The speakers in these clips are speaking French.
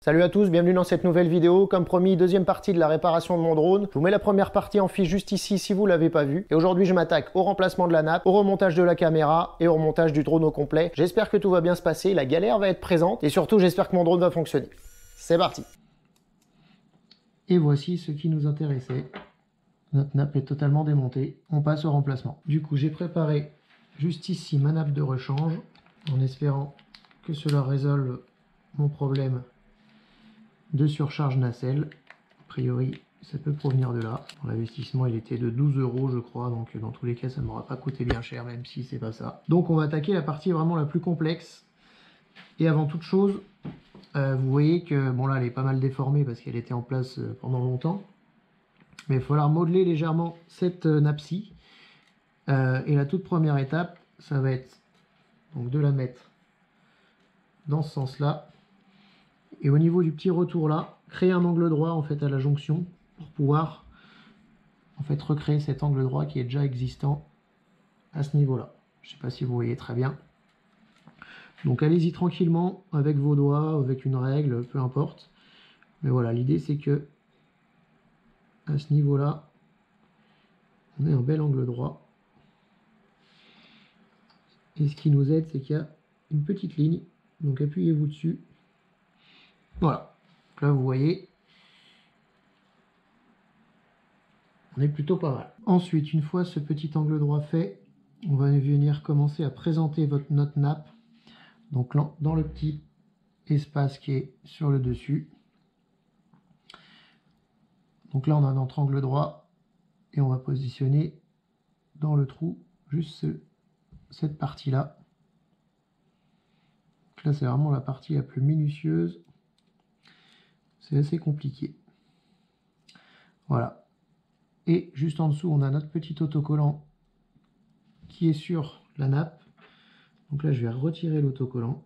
Salut à tous, bienvenue dans cette nouvelle vidéo. Comme promis, deuxième partie de la réparation de mon drone. Je vous mets la première partie en fiche juste ici si vous l'avez pas vu. Et aujourd'hui, je m'attaque au remplacement de la nappe, au remontage de la caméra et au remontage du drone au complet. J'espère que tout va bien se passer, la galère va être présente et surtout, j'espère que mon drone va fonctionner. C'est parti. Et voici ce qui nous intéressait. Notre nappe est totalement démontée. On passe au remplacement. Du coup, j'ai préparé juste ici ma nappe de rechange en espérant que cela résolve mon problème de surcharge nacelle. A priori, ça peut provenir de là. L'investissement, il était de 12 € je crois, donc dans tous les cas, ça ne m'aura pas coûté bien cher, même si c'est pas ça. Donc on va attaquer la partie vraiment la plus complexe. Et avant toute chose, vous voyez que, bon là, elle est pas mal déformée parce qu'elle était en place pendant longtemps. Mais il va falloir modeler légèrement cette nappe-ci. Et la toute première étape, ça va être donc de la mettre dans ce sens-là. Et au niveau du petit retour là, créer un angle droit en fait à la jonction pour pouvoir en fait recréer cet angle droit qui est déjà existant à ce niveau-là. Je ne sais pas si vous voyez très bien. Donc allez-y tranquillement avec vos doigts, avec une règle, peu importe. Mais voilà, l'idée c'est que à ce niveau-là, on ait un bel angle droit. Et ce qui nous aide, c'est qu'il y a une petite ligne. Donc appuyez-vous dessus. Voilà. Donc là, vous voyez, on est plutôt pas mal. Ensuite, une fois ce petit angle droit fait, on va venir commencer à présenter notre nappe. Donc là, dans le petit espace qui est sur le dessus. Donc là, on a notre angle droit et on va positionner dans le trou juste cette partie-là. Là, c'est vraiment la partie la plus minutieuse. C'est assez compliqué. Voilà. Et juste en dessous, on a notre petit autocollant qui est sur la nappe. Donc là, je vais retirer l'autocollant.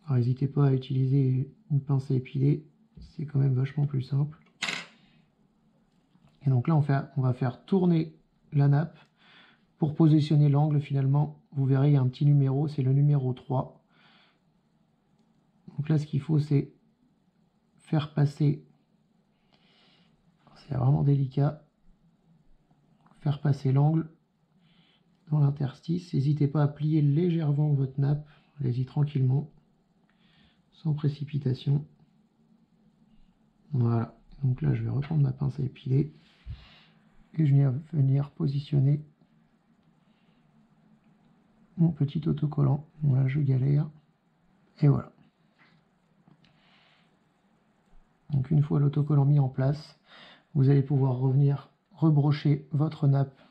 Alors, n'hésitez pas à utiliser une pince à épiler. C'est quand même vachement plus simple. Et donc là, on va faire tourner la nappe pour positionner l'angle. Finalement, vous verrez, il y a un petit numéro, c'est le numéro 3. Donc là, ce qu'il faut, c'est faire passer, c'est vraiment délicat, faire passer l'angle dans l'interstice. N'hésitez pas à plier légèrement votre nappe, allez-y tranquillement, sans précipitation. Voilà, donc là, je vais reprendre ma pince à épiler et je vais venir positionner mon petit autocollant. Voilà, je galère. Et voilà. Donc une fois l'autocollant mis en place, vous allez pouvoir revenir rebrocher votre nappe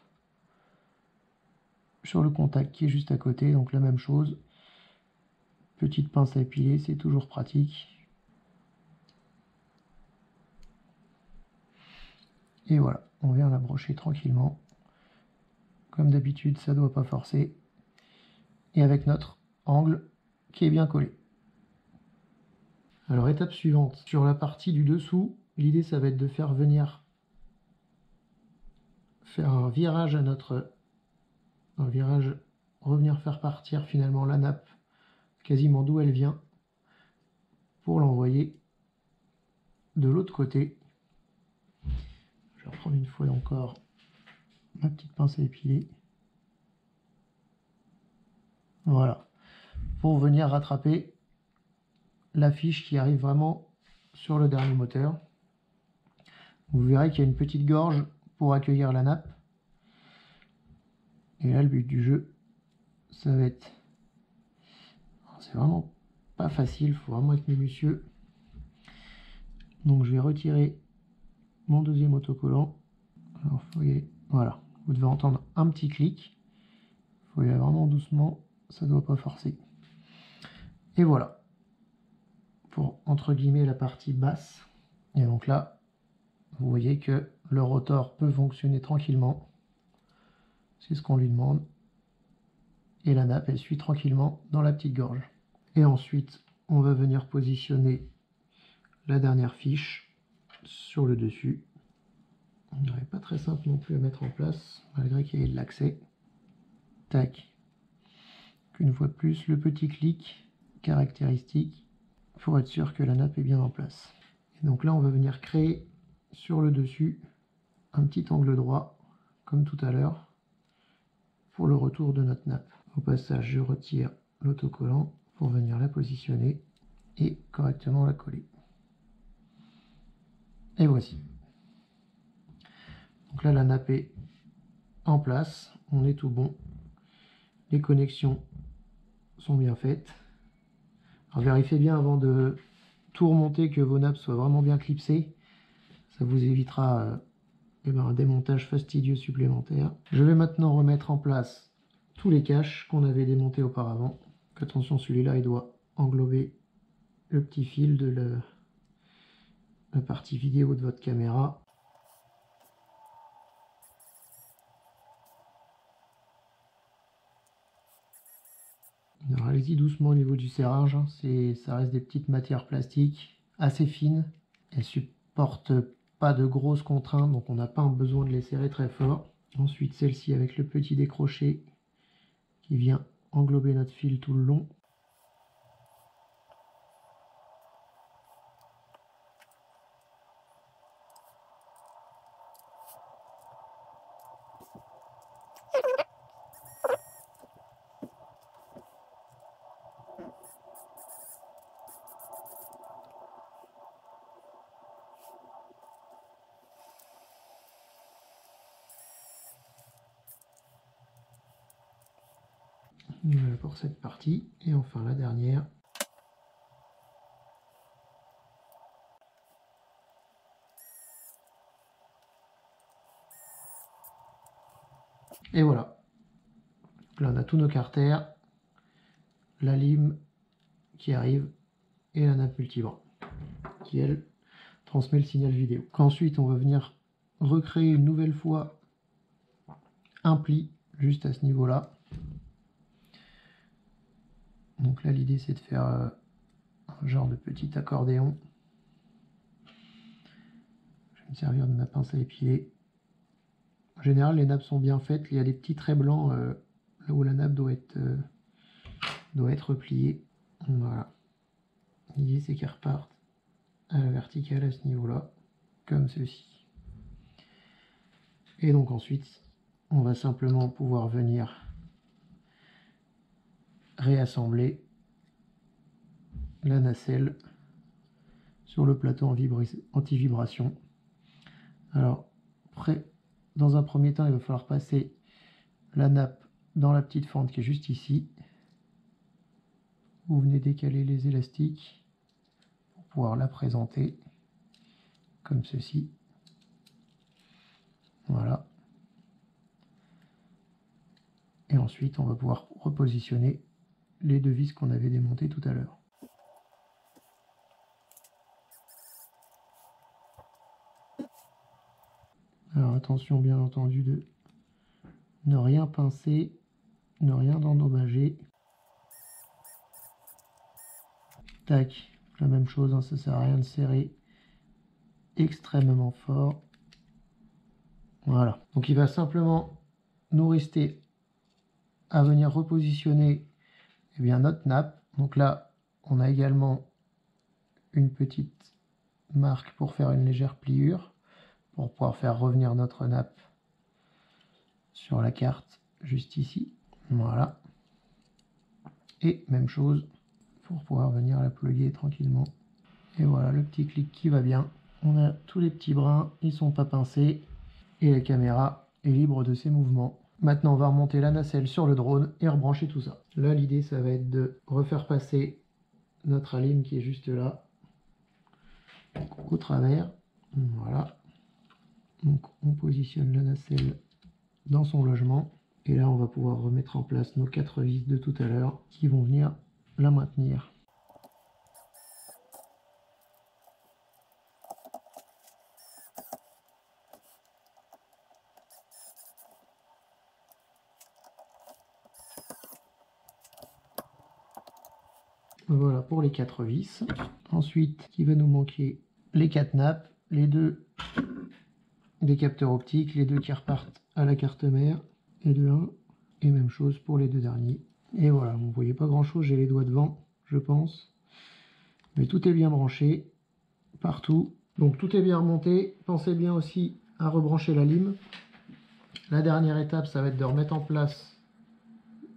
sur le contact qui est juste à côté. Donc la même chose. Petite pince à épiler, c'est toujours pratique. Et voilà, on vient la brocher tranquillement. Comme d'habitude, ça ne doit pas forcer. Et avec notre angle qui est bien collé. Alors étape suivante, sur la partie du dessous, l'idée ça va être de faire venir un virage à notre revenir faire partir finalement la nappe quasiment d'où elle vient pour l'envoyer de l'autre côté. Je vais reprendre une fois encore ma petite pince à épiler. Voilà, pour venir rattraper la fiche qui arrive vraiment sur le dernier moteur. Vous verrez qu'il y a une petite gorge pour accueillir la nappe. Et là, le but du jeu, ça va être... C'est vraiment pas facile, il faut vraiment être minutieux. Donc je vais retirer mon deuxième autocollant. Alors, vous voyez, voilà, vous devez entendre un petit clic. Il faut y aller vraiment doucement, ça ne doit pas forcer. Et voilà, pour entre guillemets la partie basse. Et donc là, vous voyez que le rotor peut fonctionner tranquillement. C'est ce qu'on lui demande. Et la nappe, elle suit tranquillement dans la petite gorge. Et ensuite, on va venir positionner la dernière fiche sur le dessus. On n'est pas très simple non plus à mettre en place, malgré qu'il y ait de l'accès. Tac. Une fois de plus, le petit clic caractéristique. pour être sûr que la nappe est bien en place. Et donc là, on va venir créer sur le dessus un petit angle droit, comme tout à l'heure, pour le retour de notre nappe. Au passage, je retire l'autocollant pour venir la positionner et correctement la coller. Et voici. Donc là, la nappe est en place, on est tout bon. Les connexions sont bien faites. Alors vérifiez bien avant de tout remonter que vos nappes soient vraiment bien clipsées. Ça vous évitera un démontage fastidieux supplémentaire. Je vais maintenant remettre en place tous les caches qu'on avait démontés auparavant. Attention, celui-là, il doit englober le petit fil de la partie vidéo de votre caméra. Alors allez-y doucement au niveau du serrage, hein. Ça reste des petites matières plastiques assez fines. Elles supportent pas de grosses contraintes, donc on n'a pas besoin de les serrer très fort. Ensuite celle-ci avec le petit décroché qui vient englober notre fil tout le long. Voilà pour cette partie. Et enfin la dernière. Et voilà. Là on a tous nos carters, la lime qui arrive et la nappe multibras qui elle transmet le signal vidéo. Ensuite on va venir recréer une nouvelle fois un pli juste à ce niveau là. Donc là l'idée c'est de faire un genre de petit accordéon. Je vais me servir de ma pince à épiler. En général les nappes sont bien faites, il y a des petits traits blancs là où la nappe doit être pliée. Voilà. L'idée c'est qu'elle reparte à la verticale à ce niveau là, comme ceci. Et donc ensuite on va simplement pouvoir venir réassembler la nacelle sur le plateau anti-vibration. Alors, dans un premier temps, il va falloir passer la nappe dans la petite fente qui est juste ici. Vous venez décaler les élastiques pour pouvoir la présenter comme ceci. Voilà. Et ensuite, on va pouvoir repositionner les deux vis qu'on avait démontées tout à l'heure. Alors attention bien entendu de ne rien pincer, ne rien endommager. Tac, la même chose, hein, ça sert à rien de serrer extrêmement fort. Voilà, donc il va simplement nous rester à venir repositionner notre nappe. Donc là, on a également une petite marque pour faire une légère pliure, pour pouvoir faire revenir notre nappe sur la carte, juste ici. Voilà. Et même chose pour pouvoir venir la plugger tranquillement. Et voilà, le petit clic qui va bien. On a tous les petits brins, ils sont pas pincés. Et la caméra est libre de ses mouvements. Maintenant, on va remonter la nacelle sur le drone et rebrancher tout ça. Là, l'idée, ça va être de refaire passer notre alim qui est juste là, au travers. Voilà. Donc, on positionne la nacelle dans son logement. Et là, on va pouvoir remettre en place nos 4 vis de tout à l'heure qui vont venir la maintenir. Voilà pour les 4 vis. Ensuite, il va nous manquer les 4 nappes, les 2 des capteurs optiques, les 2 qui repartent à la carte mère, et de 1, et même chose pour les 2 derniers. Et voilà, vous ne voyez pas grand chose, j'ai les doigts devant, je pense. Mais tout est bien branché, partout. Donc tout est bien remonté. Pensez bien aussi à rebrancher la lime. La dernière étape, ça va être de remettre en place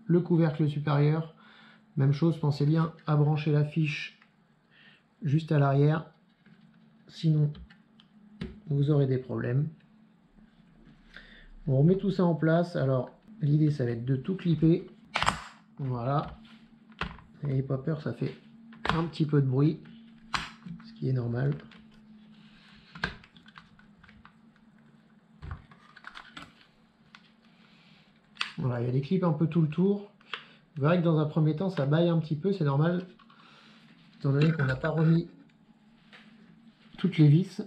le couvercle supérieur. Même chose, pensez bien à brancher la fiche juste à l'arrière. Sinon, vous aurez des problèmes. On remet tout ça en place. Alors, l'idée, ça va être de tout clipper. Voilà. N'ayez pas peur, ça fait un petit peu de bruit, ce qui est normal. Voilà, il y a des clips un peu tout le tour. Vous verrez que dans un premier temps, ça baille un petit peu, c'est normal, étant donné qu'on n'a pas remis toutes les vis.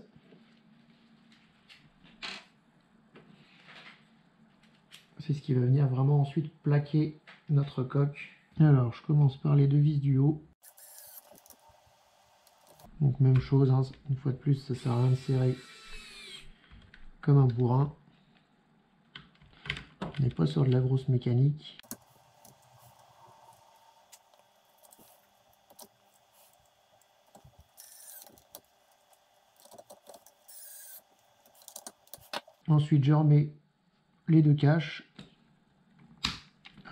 C'est ce qui va venir vraiment ensuite plaquer notre coque. Alors, je commence par les deux vis du haut. Donc même chose, hein, une fois de plus, ça sert à rien de serrer comme un bourrin. On n'est pas sur de la grosse mécanique. Ensuite, je remets les deux caches.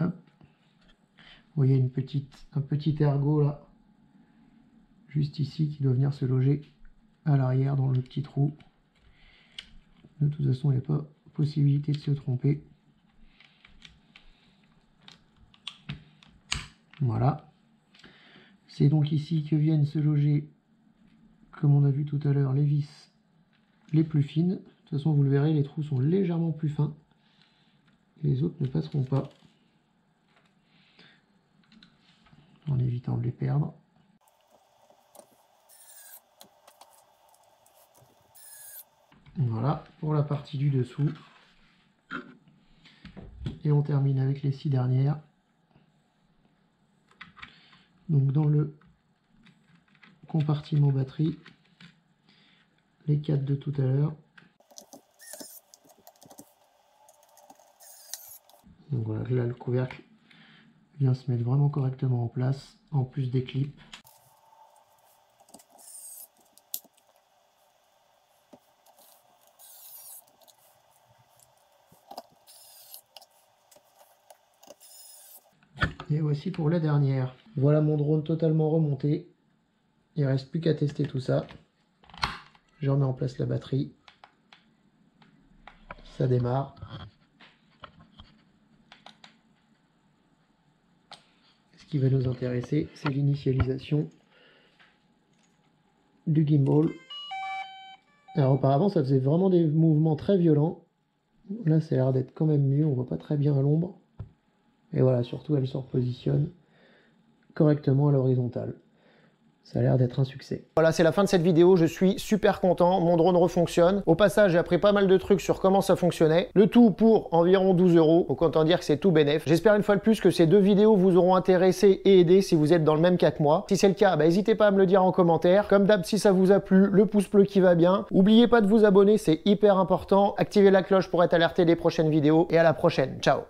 Hop. Vous voyez un petit ergot là, juste ici, qui doit venir se loger à l'arrière dans le petit trou. De toute façon, il n'y a pas possibilité de se tromper. Voilà. C'est donc ici que viennent se loger, comme on a vu tout à l'heure, les vis les plus fines. De toute façon, vous le verrez, les trous sont légèrement plus fins. Les autres ne passeront pas. En évitant de les perdre. Voilà pour la partie du dessous. Et on termine avec les 6 dernières. Donc dans le compartiment batterie, les 4 de tout à l'heure. Donc voilà, là le couvercle vient se mettre vraiment correctement en place, en plus des clips. Et voici pour la dernière. Voilà mon drone totalement remonté. Il ne reste plus qu'à tester tout ça. Je remets en place la batterie. Ça démarre. Ce qui va nous intéresser, c'est l'initialisation du gimbal. Alors auparavant, ça faisait vraiment des mouvements très violents. Là, ça a l'air d'être quand même mieux. On voit pas très bien à l'ombre. Et voilà, surtout, elle se repositionne correctement à l'horizontale. Ça a l'air d'être un succès. Voilà, c'est la fin de cette vidéo. Je suis super content. Mon drone refonctionne. Au passage, j'ai appris pas mal de trucs sur comment ça fonctionnait. Le tout pour environ 12 €. Donc autant dire que c'est tout bénef. J'espère une fois de plus que ces deux vidéos vous auront intéressé et aidé si vous êtes dans le même cas que moi. Si c'est le cas, n'hésitez pas à me le dire en commentaire. Comme d'hab, si ça vous a plu, le pouce bleu qui va bien. N'oubliez pas de vous abonner, c'est hyper important. Activez la cloche pour être alerté des prochaines vidéos. Et à la prochaine. Ciao.